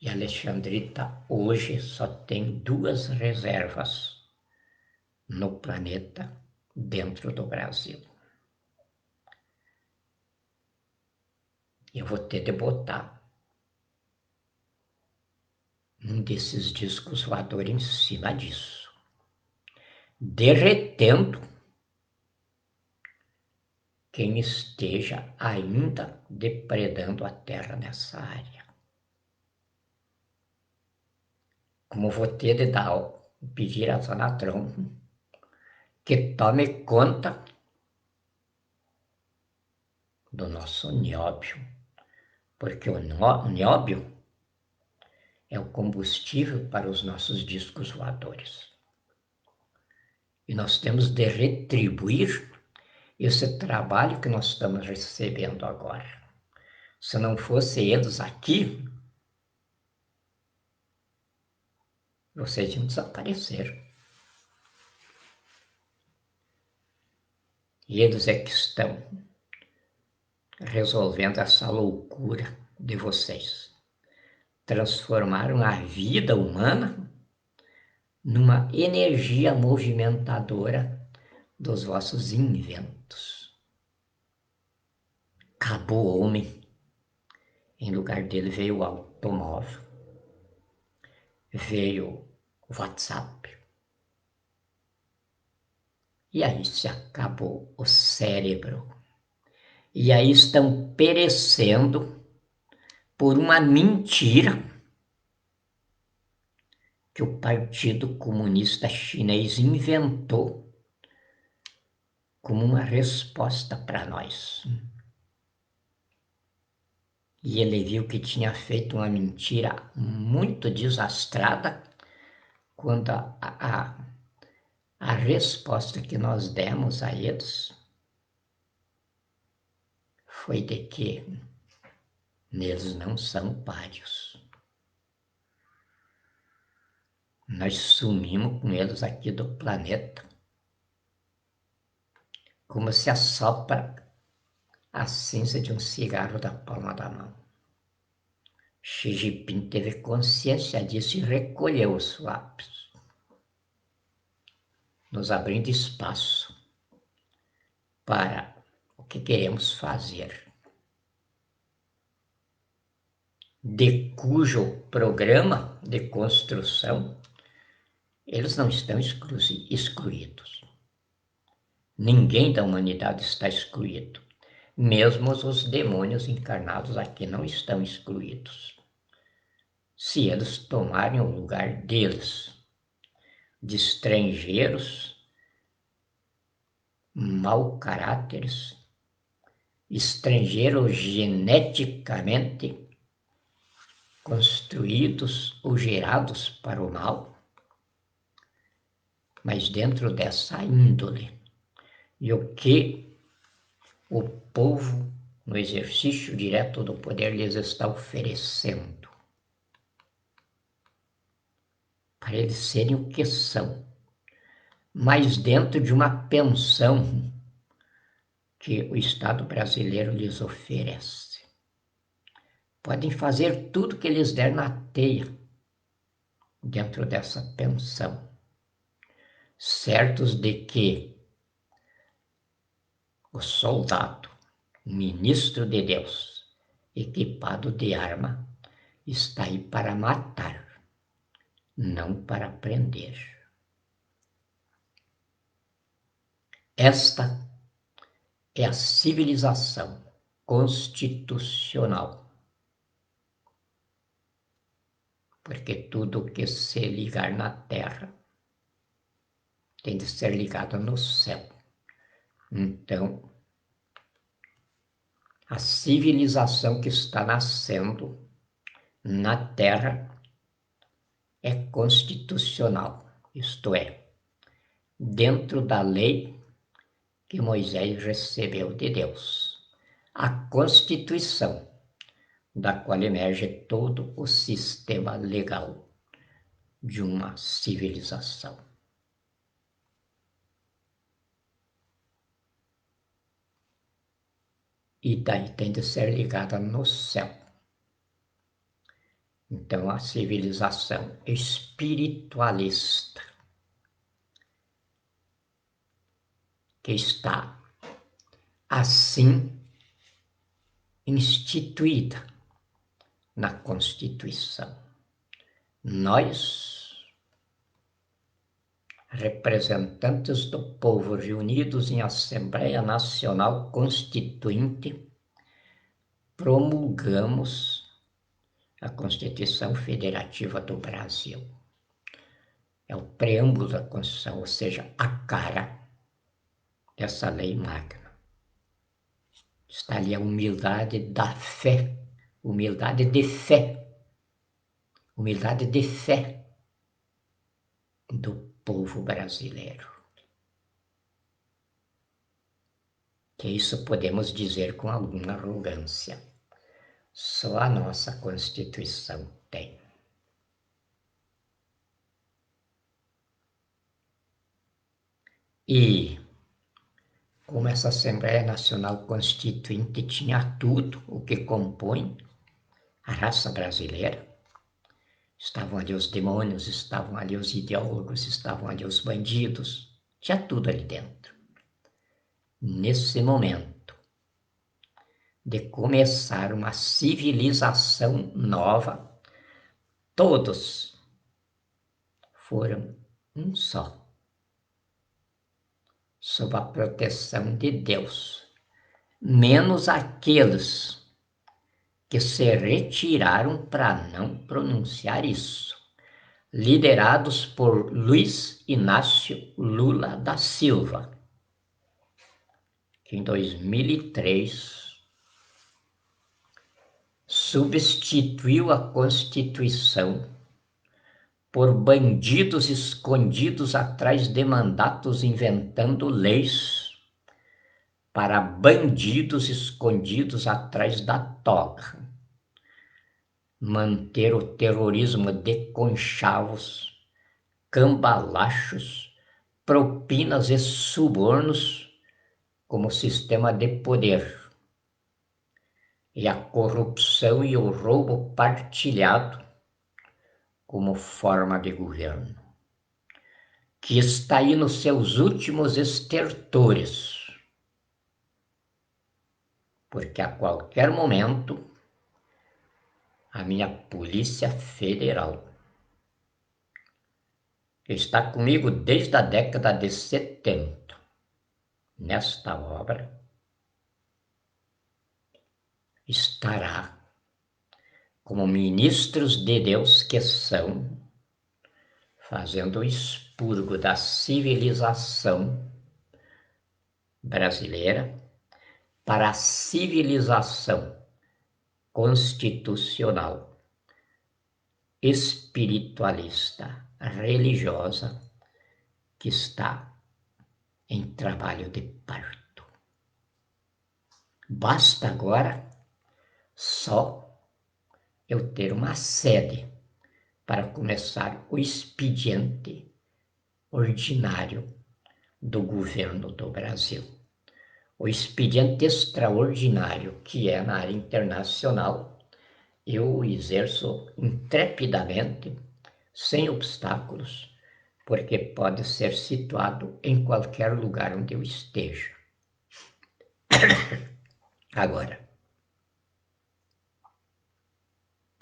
A: E Alexandrita hoje só tem 2 reservas no planeta dentro do Brasil. Eu vou ter de botar um desses discos voadores em cima disso, derretendo quem esteja ainda depredando a terra nessa área. Como vou ter de pedir a Zanatron que tome conta do nosso nióbio, porque o nióbio é o combustível para os nossos discos voadores. E nós temos de retribuir esse trabalho que nós estamos recebendo agora. Se não fosse eles aqui, vocês iam desaparecer. E eles é que estão resolvendo essa loucura de vocês. Transformaram a vida humana numa energia movimentadora dos vossos inventos. Acabou o homem. Em lugar dele veio o automóvel, veio o WhatsApp. E aí se acabou o cérebro. E aí estão perecendo por uma mentira que o Partido Comunista Chinês inventou como uma resposta para nós. E ele viu que tinha feito uma mentira muito desastrada quando a resposta que nós demos a eles foi de que eles não são pários. Nós sumimos com eles aqui do planeta, como se assopra a cinza de um cigarro da palma da mão. Xi Jinping teve consciência disso e recolheu os lápis, nos abrindo espaço para o que queremos fazer. de cujo programa de construção eles não estão excluídos. Ninguém da humanidade está excluído. Mesmo os demônios encarnados aqui não estão excluídos. Se eles tomarem o lugar deles, de estrangeiros, mau caráteres, estrangeiros geneticamente construídos ou gerados para o mal, mas dentro dessa índole. E o que o povo, no exercício direto do poder, lhes está oferecendo? Para eles serem o que são, mas dentro de uma pensão que o Estado brasileiro lhes oferece. Podem fazer tudo que lhes der na teia dentro dessa pensão, certos de que o soldado, o ministro de Deus, equipado de arma, está aí para matar, não para prender. Esta é a civilização constitucional. Porque tudo que se ligar na terra tem de ser ligado no céu. Então, a civilização que está nascendo na terra é constitucional, isto é, dentro da lei que Moisés recebeu de Deus. A Constituição, da qual emerge todo o sistema legal de uma civilização. E daí tem de ser ligada no céu. Então, a civilização espiritualista, que está assim instituída na Constituição. Nós, representantes do povo reunidos em Assembleia Nacional Constituinte, promulgamos a Constituição Federativa do Brasil. É o preâmbulo da Constituição, ou seja, a cara dessa lei magna. Está ali a humildade da fé, humildade de fé do povo brasileiro. Que isso podemos dizer com alguma arrogância. Só a nossa Constituição tem. E como essa Assembleia Nacional Constituinte tinha tudo o que compõe a raça brasileira, estavam ali os demônios, estavam ali os ideólogos, estavam ali os bandidos, tinha tudo ali dentro. Nesse momento de começar uma civilização nova, todos foram um só, sob a proteção de Deus, menos aqueles que se retiraram para não pronunciar isso, liderados por Luiz Inácio Lula da Silva, que em 2003 substituiu a Constituição por bandidos escondidos atrás de mandatos, inventando leis para bandidos escondidos atrás da toga, manter o terrorismo de conchavos, cambalachos, propinas e subornos como sistema de poder, e a corrupção e o roubo partilhado como forma de governo, que está aí nos seus últimos estertores, porque a qualquer momento a minha Polícia Federal. Está comigo desde a década de 70. Nesta obra estará como ministros de Deus que são, fazendo o expurgo da civilização brasileira para a civilização constitucional, espiritualista, religiosa, que está em trabalho de parto. Basta agora só eu ter uma sede para começar o expediente ordinário do governo do Brasil. O expediente extraordinário, que é na área internacional, eu exerço intrepidamente, sem obstáculos, porque pode ser situado em qualquer lugar onde eu esteja. Agora,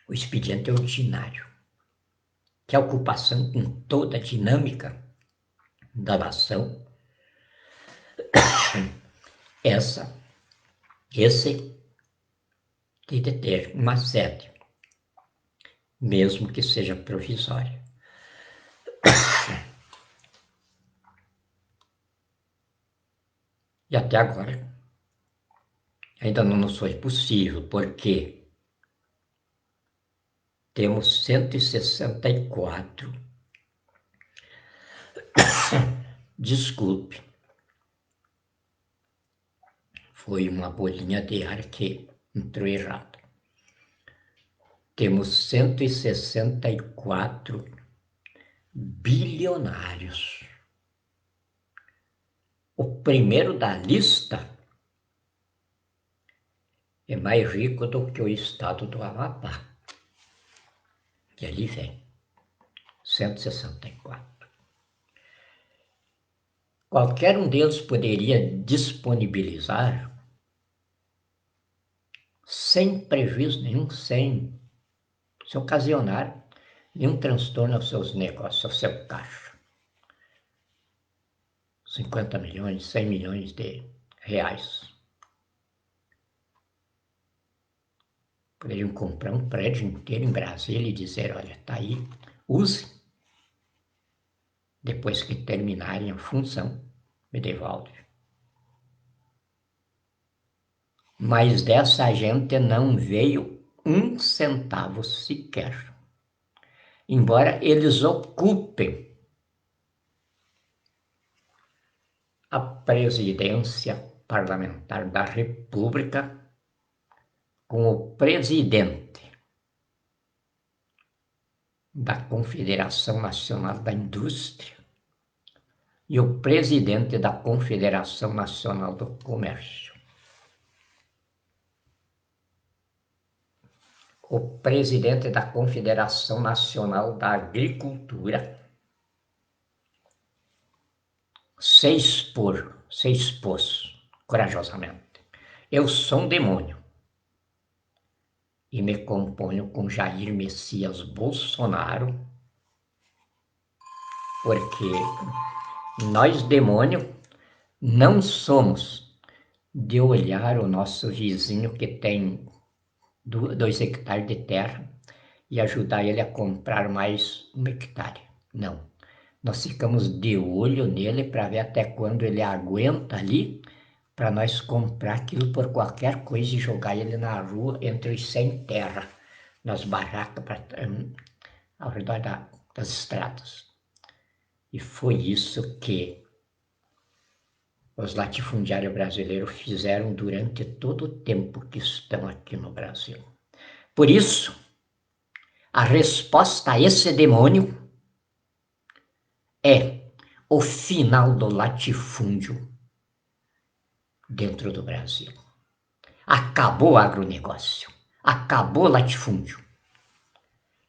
A: o expediente ordinário, que é a ocupação com toda a dinâmica da nação, esse tem de ter uma sede, mesmo que seja provisória. E até agora ainda não nos foi possível, porque temos 164. Desculpe, foi uma bolinha de ar que entrou errado. Temos 164 bilionários. O primeiro da lista é mais rico do que o estado do Amapá, que ali vem, 164. Qualquer um deles poderia disponibilizar, sem prejuízo nenhum, sem se ocasionar nenhum transtorno aos seus negócios, ao seu caixa. 50 milhões, 100 milhões de reais. Poderiam comprar um prédio inteiro em Brasília e dizer, olha, tá aí, use. Depois que terminarem a função, me devolve. Mas dessa gente não veio um centavo sequer. Embora eles ocupem a presidência parlamentar da República com o presidente da Confederação Nacional da Indústria e o presidente da Confederação Nacional do Comércio. O presidente da Confederação Nacional da Agricultura se expôs corajosamente. Eu sou um demônio e me componho com Jair Messias Bolsonaro, porque nós, demônio, não somos de olhar o nosso vizinho que tem 2 hectares de terra e ajudar ele a comprar mais 1 hectare. Não. Nós ficamos de olho nele para ver até quando ele aguenta ali, para nós comprar aquilo por qualquer coisa e jogar ele na rua entre os sem terra, nas barracas ao redor das estradas. E foi isso que os latifundiários brasileiros fizeram durante todo o tempo que estão aqui no Brasil. Por isso, a resposta a esse demônio é o final do latifúndio dentro do Brasil. Acabou o agronegócio, acabou o latifúndio.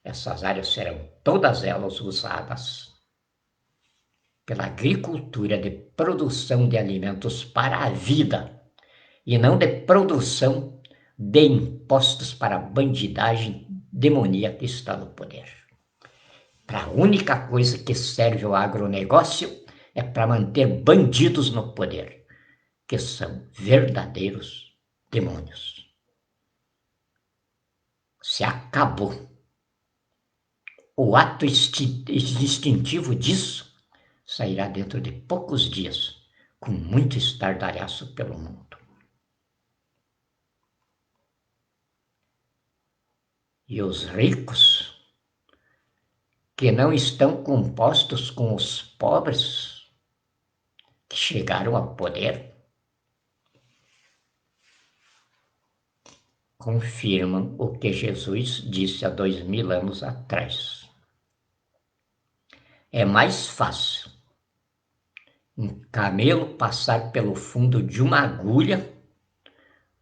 A: Essas áreas serão todas elas usadas pela agricultura de produção de alimentos para a vida e não de produção de impostos para bandidagem demoníaca está no poder. Para a única coisa que serve o agronegócio é para manter bandidos no poder, que são verdadeiros demônios. Se acabou o ato instintivo disso, sairá dentro de poucos dias, com muito estardalhaço pelo mundo. E os ricos, que não estão compostos com os pobres, que chegaram ao poder, confirmam o que Jesus disse há 2000 anos atrás. É mais fácil um camelo passar pelo fundo de uma agulha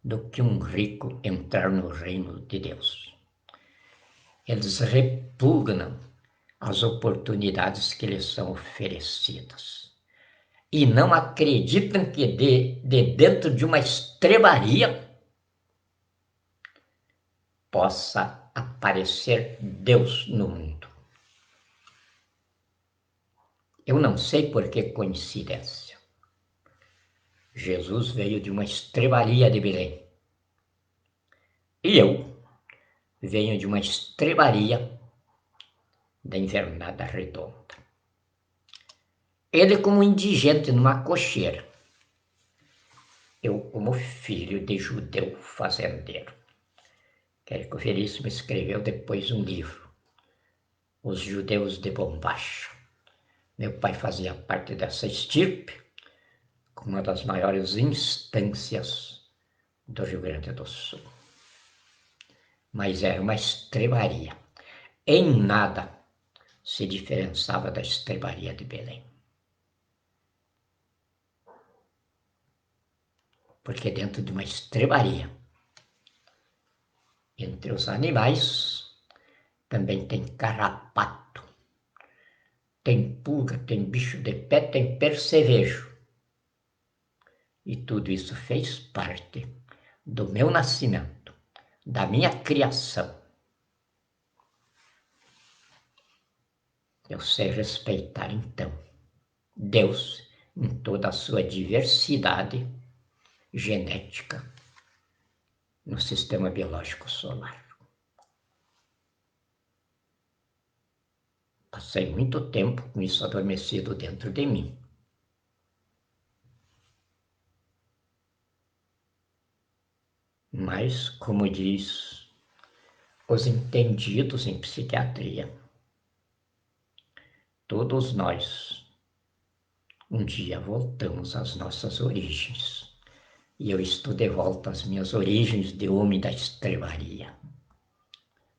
A: do que um rico entrar no reino de Deus. Eles repugnam as oportunidades que lhes são oferecidas e não acreditam que de dentro de uma estrebaria possa aparecer Deus no mundo. Eu não sei por que coincidência. Jesus veio de uma estrebaria de Belém. E eu venho de uma estrebaria da Invernada Redonda. Ele como indigente numa cocheira. Eu como filho de judeu fazendeiro. Querico Veríssimo escreveu depois um livro, Os Judeus de Bombacha. Meu pai fazia parte dessa estirpe, com uma das maiores instâncias do Rio Grande do Sul. Mas era uma estrebaria. Em nada se diferenciava da estrebaria de Belém. Porque dentro de uma estrebaria, entre os animais, também tem carrapato, tem pulga, tem bicho de pé, tem percevejo. E tudo isso fez parte do meu nascimento, da minha criação. Eu sei respeitar, então, Deus em toda a sua diversidade genética no sistema biológico solar. Passei muito tempo com isso adormecido dentro de mim. Mas, como diz os entendidos em psiquiatria, todos nós um dia voltamos às nossas origens. E eu estou de volta às minhas origens de homem da estrebaria.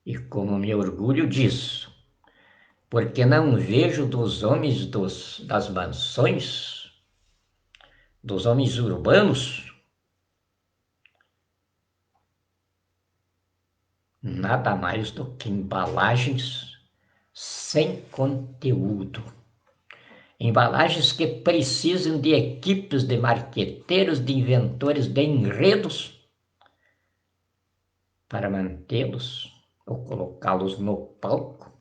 A: E como me orgulho disso, porque não vejo dos homens das mansões, dos homens urbanos, nada mais do que embalagens sem conteúdo. Embalagens que precisam de equipes de marqueteiros, de inventores de enredos para mantê-los ou colocá-los no palco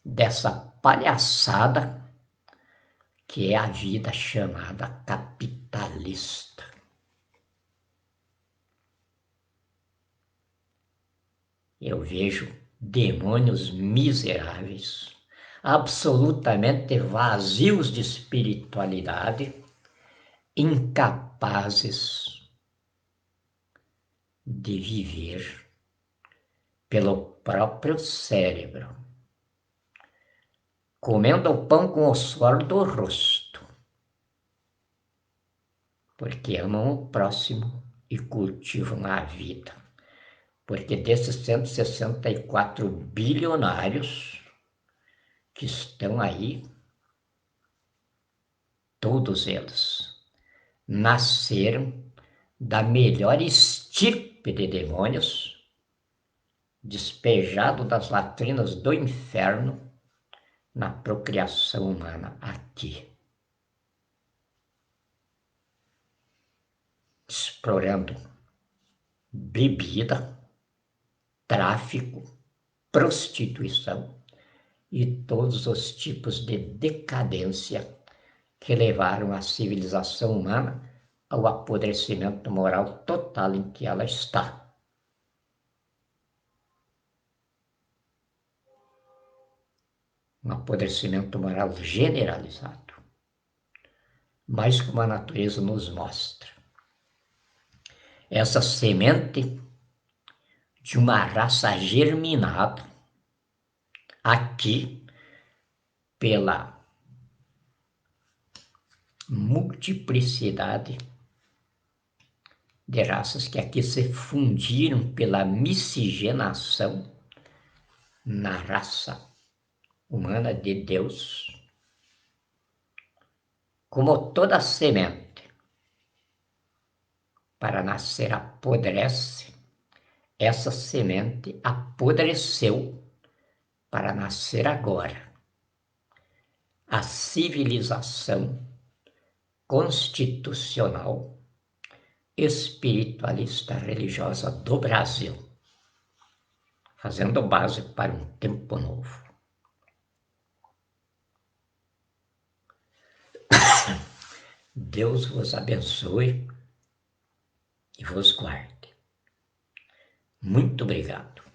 A: dessa palhaçada que é a vida chamada capitalista. Eu vejo demônios miseráveis, absolutamente vazios de espiritualidade, incapazes de viver pelo próprio cérebro, comendo o pão com o suor do rosto, porque amam o próximo e cultivam a vida. Porque desses 164 bilionários que estão aí, todos eles nasceram da melhor estirpe de demônios, despejado das latrinas do inferno na procriação humana aqui, explorando bebida, tráfico, prostituição e todos os tipos de decadência que levaram a civilização humana ao apodrecimento moral total em que ela está. Um apodrecimento moral generalizado. Mas como a natureza nos mostra. Essa semente de uma raça germinada aqui pela multiplicidade de raças que aqui se fundiram pela miscigenação na raça humana de Deus. Como toda semente, para nascer apodrece, essa semente apodreceu para nascer agora. A civilização constitucional espiritualista religiosa do Brasil, fazendo base para um tempo novo. Deus vos abençoe e vos guarde. Muito obrigado.